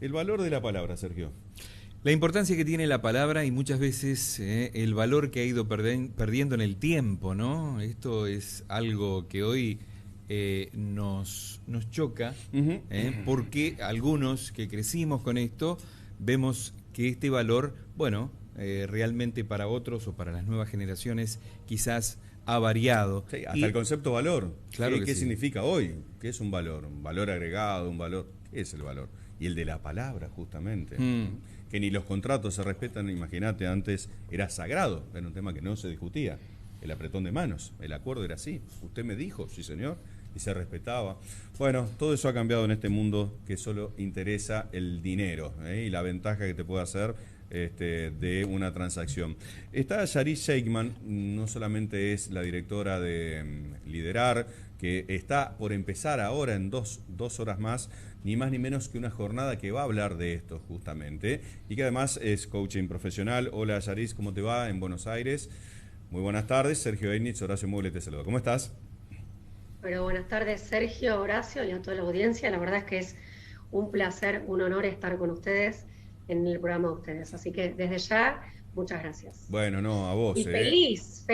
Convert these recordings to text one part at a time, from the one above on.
El valor de la palabra, Sergio. La importancia que tiene la palabra y muchas veces el valor que ha ido perdiendo en el tiempo, ¿no? Esto es algo que hoy nos choca, Ujú. porque algunos que crecimos con esto vemos que este valor, bueno, realmente para otros o para las nuevas generaciones quizás ha variado. Sí, hasta el Y concepto valor. claro ¿Qué, que qué sí. significa hoy? ¿Qué es un valor? ¿Un valor agregado? ¿Un valor? ¿Qué es el valor? Y el de la palabra, justamente. Mm. Que ni los contratos se respetan, imagínate, antes era sagrado, era un tema que no se discutía. El apretón de manos, el acuerdo era así. Usted me dijo, sí señor, y se respetaba. Bueno, todo eso ha cambiado en este mundo que solo interesa el dinero, y la ventaja que te puede hacer de una transacción. Está Yaris Sheikman, no solamente es la directora de Liderar, que está por empezar ahora en dos horas más, ni más ni menos que una jornada que va a hablar de esto justamente, y que además es coaching profesional. Hola Yaris, ¿cómo te va en Buenos Aires? Muy buenas tardes, Sergio Einitz, Horacio Mueble te saluda. ¿Cómo estás? Pero buenas tardes, Sergio, Horacio y a toda la audiencia. La verdad es que es un placer, un honor estar con ustedes en el programa de ustedes. Así que desde ya, muchas gracias. Bueno, no, a vos, Y feliz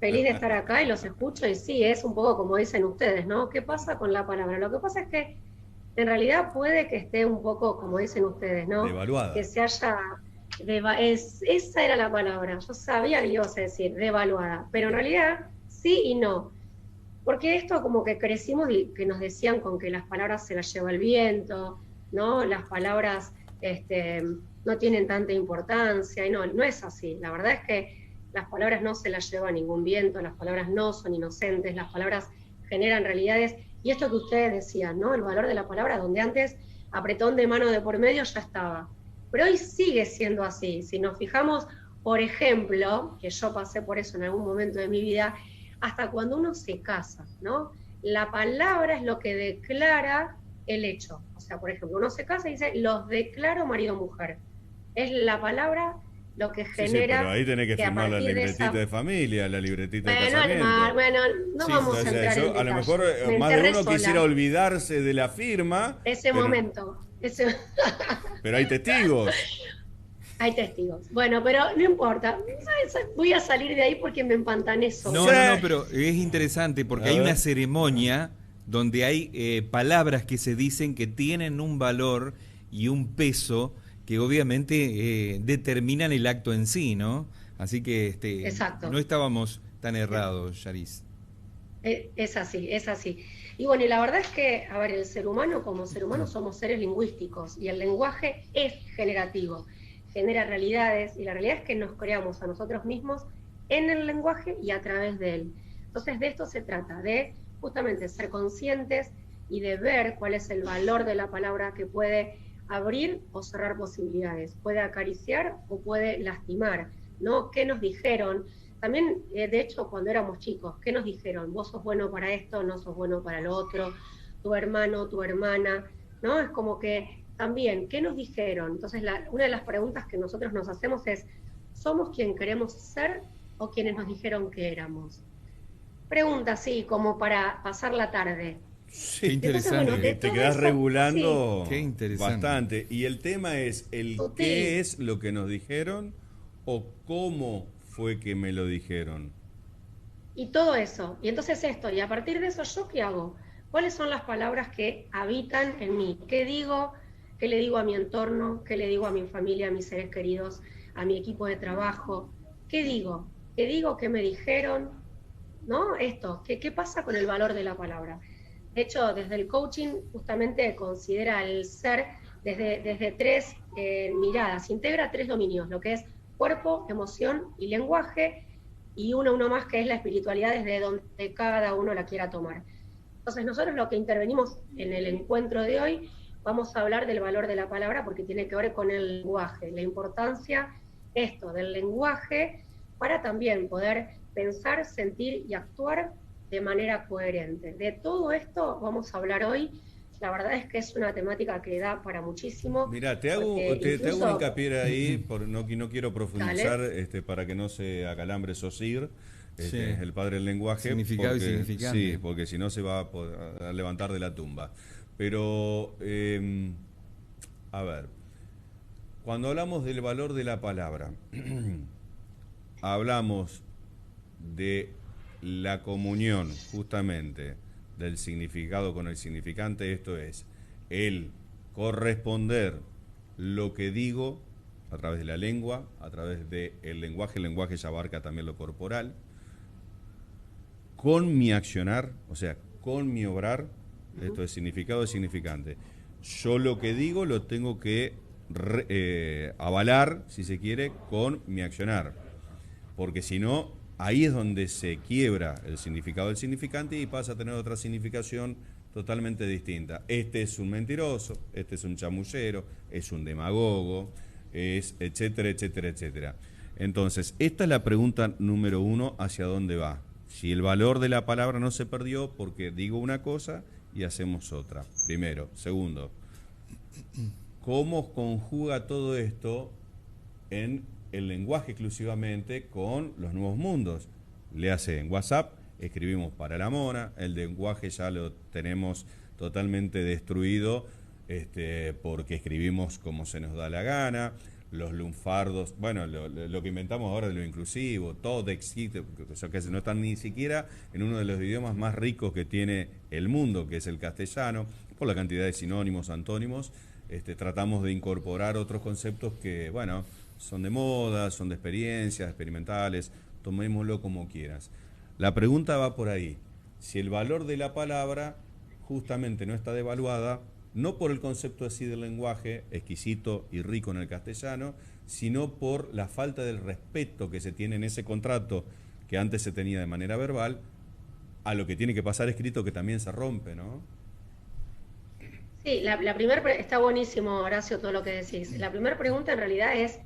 de estar acá y los escucho. Y sí, es un poco como dicen ustedes, ¿no? ¿Qué pasa con la palabra? Lo que pasa es que en realidad puede que esté un poco, como dicen ustedes, ¿no? Que Devaluada. se haya... esa era la palabra. Yo sabía que ibas a decir, devaluada. Pero en Bien. realidad, sí y no. Porque esto como que crecimos y que nos decían con que las palabras se las lleva el viento, ¿no? Las palabras no tienen tanta importancia, y no es así. La verdad es que las palabras no se las lleva ningún viento, las palabras no son inocentes, las palabras generan realidades. Y esto que ustedes decían, ¿no? El valor de la palabra, donde antes apretón de mano de por medio ya estaba. Pero hoy sigue siendo así. Si nos fijamos, por ejemplo, que yo pasé por eso en algún momento de mi vida, hasta cuando uno se casa, ¿no? La palabra es lo que declara el hecho. O sea, por ejemplo, uno se casa y dice, los declaro marido o mujer. Es la palabra lo que Sí, sí, pero genera ahí tenés que que a firmar la partir de libretita esa... de familia, la libretita de Bueno, casamiento. bueno, no Sí, vamos a entonces entrar en yo, a lo mejor detalle. Me más de enterré uno quisiera sola olvidarse de la firma, ese pero, momento. pero hay testigos. Hay testigos. Bueno, pero no importa. Voy a salir de ahí porque me empantané Sí. No, sola. no, no, pero es interesante porque A hay una ver. ceremonia donde hay palabras que se dicen que tienen un valor y un peso que obviamente determinan el acto en sí, ¿no? Así que no Exacto. estábamos tan errados, Yaris. Es así, es así. Y bueno, y la verdad es que, a ver, el ser humano, como ser humano, somos seres lingüísticos y el lenguaje es generativo, genera realidades y la realidad es que nos creamos a nosotros mismos en el lenguaje y a través de él. Entonces, de esto se trata, de justamente ser conscientes y de ver cuál es el valor de la palabra que puede abrir o cerrar posibilidades, puede acariciar o puede lastimar, ¿no? ¿Qué nos dijeron? También, de hecho, cuando éramos chicos, ¿qué nos dijeron? Vos sos bueno para esto, no sos bueno para lo otro, tu hermano, tu hermana, ¿no? Es como que también, ¿qué nos dijeron? Entonces, una de las preguntas que nosotros nos hacemos es, ¿somos quien queremos ser o quienes nos dijeron que éramos? Pregunta así, como para pasar la tarde. Qué Sí, Entonces, bueno, interesante, de te todo quedás eso, sí, qué regulando interesante. bastante. Y el tema es el qué sutil. es lo que nos dijeron o cómo fue que me lo dijeron. Y todo eso. Y entonces esto, y a partir de eso, ¿yo qué hago? ¿Cuáles son las palabras que habitan en mí? ¿Qué digo? ¿Qué le digo a mi entorno? ¿Qué le digo a mi familia, a mis seres queridos, a mi equipo de trabajo? ¿Qué digo? ¿Qué digo? ¿Qué me dijeron? ¿No? Esto, ¿qué pasa con el valor de la palabra? De hecho, desde el coaching justamente considera el ser desde tres miradas, integra tres dominios, lo que es cuerpo, emoción y lenguaje, y uno más que es la espiritualidad desde donde cada uno la quiera tomar. Entonces nosotros lo que intervenimos en el encuentro de hoy, vamos a hablar del valor de la palabra porque tiene que ver con el lenguaje, la importancia esto del lenguaje para también poder pensar, sentir y actuar de manera coherente. De todo esto vamos a hablar hoy. La verdad es que es una temática que da para muchísimo, Mira, porque te hago un incluso, hincapié ahí, no quiero profundizar dale, para que no se acalambre Sosir, Sí, el padre del lenguaje, significado y porque sí, significante. porque si no se va a levantar de la tumba. Pero A ver, cuando hablamos del valor de la palabra, hablamos de la comunión, justamente, del significado con el significante, esto es, el corresponder lo que digo a través de la lengua, a través del lenguaje. El lenguaje ya abarca también lo corporal, con mi accionar, o sea, con mi obrar. Esto es significado y significante. Yo lo que digo lo tengo que avalar, si se quiere, con mi accionar, porque si no, ahí es donde se quiebra el significado del significante y pasa a tener otra significación totalmente distinta. Este es un mentiroso, este es un chamullero, es un demagogo, es etcétera, etcétera, etcétera. Entonces, esta es la pregunta número 1, ¿hacia dónde va? Si el valor de la palabra no se perdió porque digo una cosa y hacemos otra. Primero. Segundo, ¿cómo conjuga todo esto en el lenguaje exclusivamente con los nuevos mundos? Le hace en WhatsApp, escribimos para la mona, el lenguaje ya lo tenemos totalmente destruido, porque escribimos como se nos da la gana, los lunfardos, bueno, lo que inventamos ahora de lo inclusivo, todo existe, o sea, que no están ni siquiera en uno de los idiomas más ricos que tiene el mundo, que es el castellano, por la cantidad de sinónimos, antónimos. Tratamos de incorporar otros conceptos que, bueno, son de moda, son de experiencias, experimentales, tomémoslo como quieras. La pregunta va por ahí. Si el valor de la palabra justamente no está devaluada, no por el concepto así del lenguaje, exquisito y rico en el castellano, sino por la falta del respeto que se tiene en ese contrato que antes se tenía de manera verbal, a lo que tiene que pasar escrito, que también se rompe, ¿no? Sí, la primera, está buenísimo, Horacio, todo lo que decís. La primera pregunta en realidad es,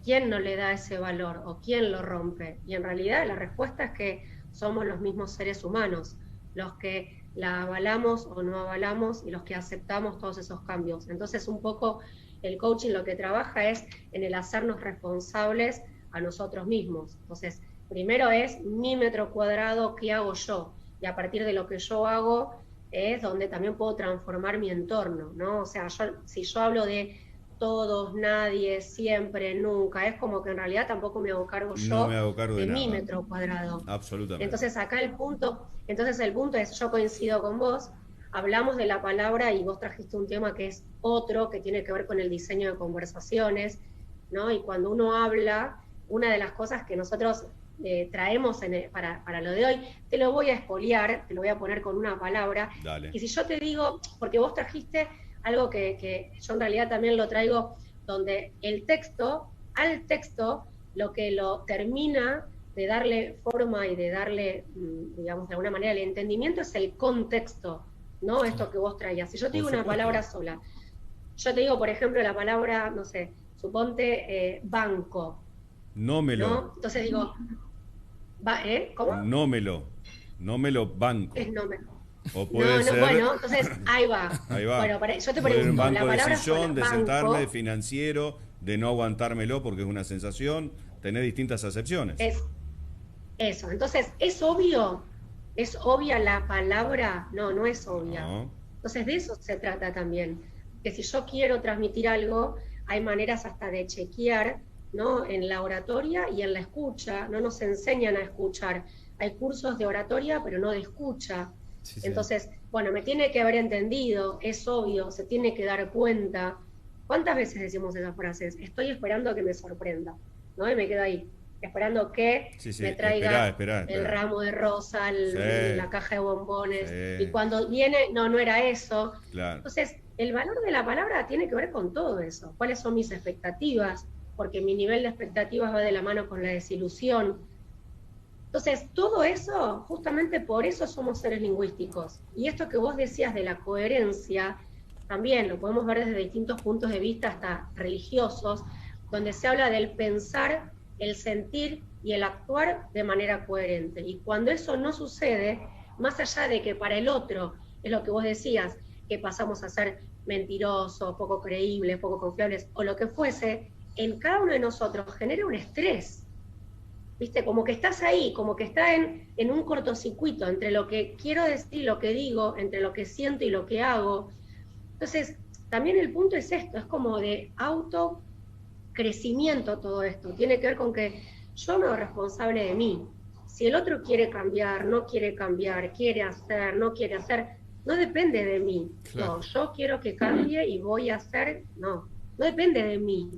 ¿quién no le da ese valor o quién lo rompe? Y en realidad la respuesta es que somos los mismos seres humanos, los que la avalamos o no avalamos y los que aceptamos todos esos cambios. Entonces, un poco el coaching lo que trabaja es en el hacernos responsables a nosotros mismos. Entonces, primero es mi metro cuadrado, ¿qué hago yo? Y a partir de lo que yo hago es donde también puedo transformar mi entorno, ¿no? O sea, si yo hablo de todos, nadie, siempre, nunca, es como que en realidad tampoco me hago cargo No me hago cargo de mi nada. metro cuadrado. Absolutamente. Entonces acá el punto es, yo coincido con vos, hablamos de la palabra y vos trajiste un tema que es otro, que tiene que ver con el diseño de conversaciones, ¿no? Y cuando uno habla, una de las cosas que nosotros traemos para lo de hoy, te lo voy a espoliar, te lo voy a poner con una palabra. Dale. Y si yo te digo, porque vos trajiste algo que yo en realidad también lo traigo, donde al texto, lo que lo termina de darle forma y de darle, digamos, de alguna manera el entendimiento es el contexto, ¿no? Esto que vos traías. Si yo te digo una palabra sola, yo te digo, por ejemplo, la palabra, no sé, suponte banco. Nómelo. ¿No? Entonces digo, ¿cómo? Nómelo banco. Es nómelo. O puede ser, bueno, entonces ahí va. Ahí va. Bueno, yo te puede ser un pregunto, banco la palabra de sillón, sola, de banco, sentarme, de financiero, de no aguantármelo porque es una sensación, tener distintas acepciones. Es eso. Entonces, ¿es obvio? ¿Es obvia la palabra? No, no es obvia. No. Entonces, de eso se trata también. Que si yo quiero transmitir algo, hay maneras hasta de chequear, ¿no? En la oratoria y en la escucha. No nos enseñan a escuchar. Hay cursos de oratoria, pero no de escucha. Sí, sí. Entonces, bueno, me tiene que haber entendido, es obvio, se tiene que dar cuenta. ¿Cuántas veces decimos esas frases? Estoy esperando a que me sorprenda, ¿no? Y me quedo ahí, esperando que me traiga el ramo de rosa, la caja de bombones. Y cuando viene, no era eso. Claro. Entonces, el valor de la palabra tiene que ver con todo eso. ¿Cuáles son mis expectativas? Porque mi nivel de expectativas va de la mano con la desilusión. Entonces, todo eso, justamente por eso somos seres lingüísticos. Y esto que vos decías de la coherencia, también lo podemos ver desde distintos puntos de vista, hasta religiosos, donde se habla del pensar, el sentir y el actuar de manera coherente. Y cuando eso no sucede, más allá de que para el otro, es lo que vos decías, que pasamos a ser mentirosos, poco creíbles, poco confiables, o lo que fuese, en cada uno de nosotros genera un estrés. ¿Viste? Como que estás ahí, como que está en un cortocircuito entre lo que quiero decir y lo que digo, entre lo que siento y lo que hago. Entonces, también el punto es esto, es como de autocrecimiento todo esto. Tiene que ver con que yo me hago responsable de mí. Si el otro quiere cambiar, no quiere cambiar, quiere hacer, no quiere hacer, no depende de mí. Claro. No, yo quiero que cambie y voy a hacer, no depende de mí.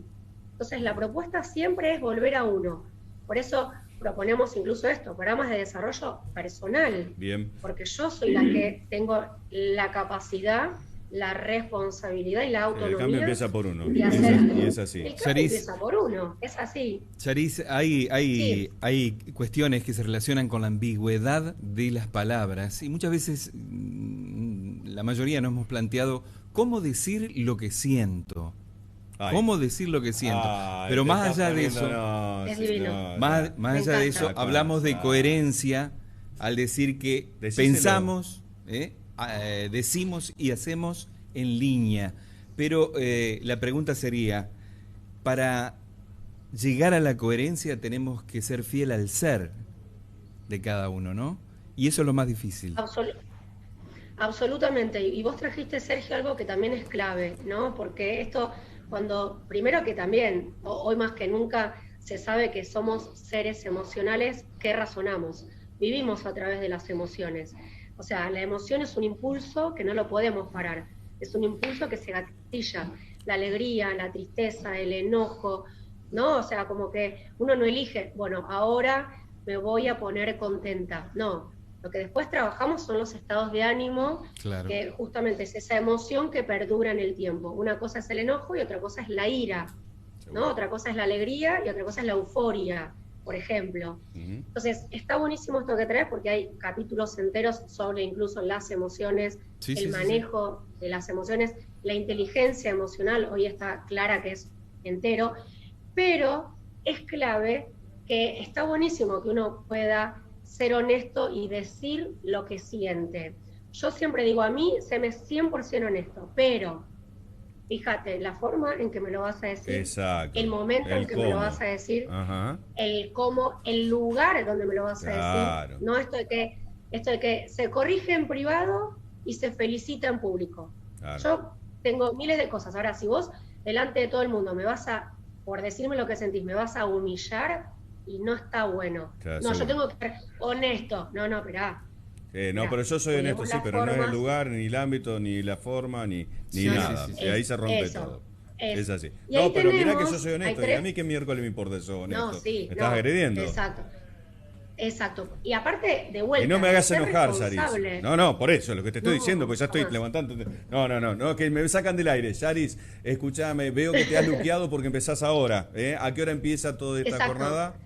Entonces la propuesta siempre es volver a uno. Por eso proponemos incluso esto, programas de desarrollo personal. Bien. Porque yo soy la que tengo la capacidad, la responsabilidad y la autonomía. El cambio empieza por uno. Y es así. El cambio Charis, empieza por uno, es así. Charis, hay cuestiones que se relacionan con la ambigüedad de las palabras y muchas veces la mayoría nos hemos planteado cómo decir lo que siento. Ay. ¿Cómo decir lo que siento? Ay, pero más te allá de está eso, poniendo- Es divino. más allá de eso, encanta. hablamos de coherencia al decir que Decíselo. pensamos, decimos y hacemos en línea. Pero la pregunta sería, para llegar a la coherencia tenemos que ser fiel al ser de cada uno, ¿no? Y eso es lo más difícil. Absolutamente. Y vos trajiste, Sergio, algo que también es clave, ¿no? Porque esto, primero que también, hoy más que nunca, se sabe que somos seres emocionales que razonamos, vivimos a través de las emociones. O sea, la emoción es un impulso que no lo podemos parar, es un impulso que se gatilla, la alegría, la tristeza, el enojo, ¿no? O sea, como que uno no elige, bueno, ahora me voy a poner contenta, no. Lo que después trabajamos son los estados de ánimo, Claro. que justamente es esa emoción que perdura en el tiempo. Una cosa es el enojo y otra cosa es la ira, ¿no? Otra cosa es la alegría y otra cosa es la euforia, por ejemplo. Entonces, está buenísimo esto que traes porque hay capítulos enteros sobre incluso las emociones, el manejo de las emociones, la inteligencia emocional, hoy está clara que es entero, pero es clave que está buenísimo que uno pueda ser honesto y decir lo que siente. Yo siempre digo, a mí, séme 100% honesto, pero fíjate, la forma en que me lo vas a decir, exacto, el momento en que me lo vas a decir, ajá, el cómo, el lugar donde me lo vas a claro, decir, no esto de que se corrige en privado y se felicita en público. claro. Yo tengo miles de cosas. Ahora, si vos delante de todo el mundo me vas a, por decirme lo que sentís, me vas a humillar, y no está bueno. Claro, no, seguro. yo tengo que ser honesto. No, esperá. No, pero yo soy honesto, sí, pero no es el lugar, ni el ámbito, ni la forma, ni nada. Ahí se rompe todo. Es así. Y ahí pero mirá tenemos, que yo soy honesto, y a mí qué miércoles me importa eso honesto. No, sí, me estás agrediendo. Exacto. Y aparte, de vuelta. Y no me hagas ser enojar, responsable. Yaris. No, por eso, lo que te estoy diciendo, porque ya estoy jamás. levantando. No, que me sacan del aire. Yaris, escúchame, veo que te has luqueado porque empezás ahora. ¿A qué hora empieza toda esta jornada?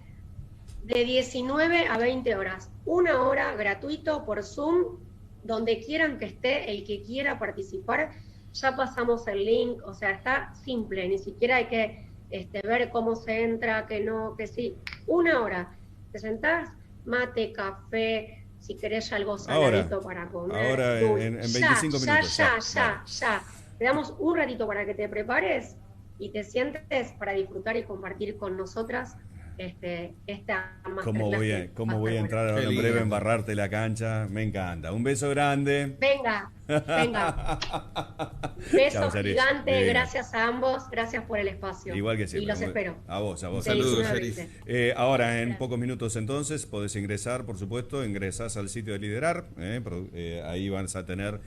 De 19 a 20 horas. 1 hora gratuito por Zoom, donde quieran que esté, el que quiera participar. Ya pasamos el link, o sea, está simple, ni siquiera hay que ver cómo se entra, que no, que sí. 1 hora. Te sentás, mate, café, si querés algo saladito para comer. Ahora en 25 minutos. Ya. Te damos un ratito para que te prepares y te sientes para disfrutar y compartir con nosotras esta masterclass. ¿Cómo voy a entrar ahora en breve a embarrarte la cancha? Me encanta. Un beso grande. Venga. Beso gigante, bien. Gracias a ambos, gracias por el espacio. Igual que siempre. Y los espero. A vos. Saludos, Yaris. Ahora, en pocos minutos entonces, podés ingresar, por supuesto, ingresás al sitio de Liderar, ahí vas a tener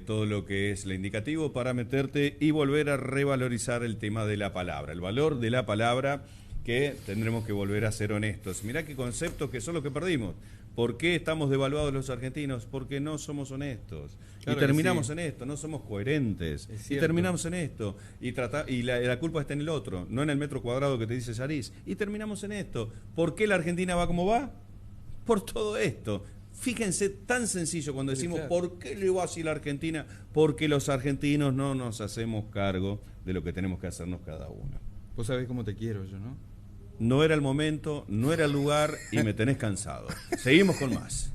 todo lo que es el indicativo para meterte y volver a revalorizar el tema de la palabra, el valor de la palabra, que tendremos que volver a ser honestos. Mirá qué conceptos que son los que perdimos. ¿Por qué estamos devaluados los argentinos? Porque no somos honestos. Claro, y terminamos en esto, no somos coherentes. Y terminamos en esto. Y la culpa está en el otro, no en el metro cuadrado que te dice Yaris. Y terminamos en esto. ¿Por qué la Argentina va como va? Por todo esto. Fíjense, tan sencillo cuando decimos, ¿por qué le va así la Argentina? Porque los argentinos no nos hacemos cargo de lo que tenemos que hacernos cada uno. Vos sabés cómo te quiero yo, ¿no? No era el momento, no era el lugar y me tenés cansado. Seguimos con más.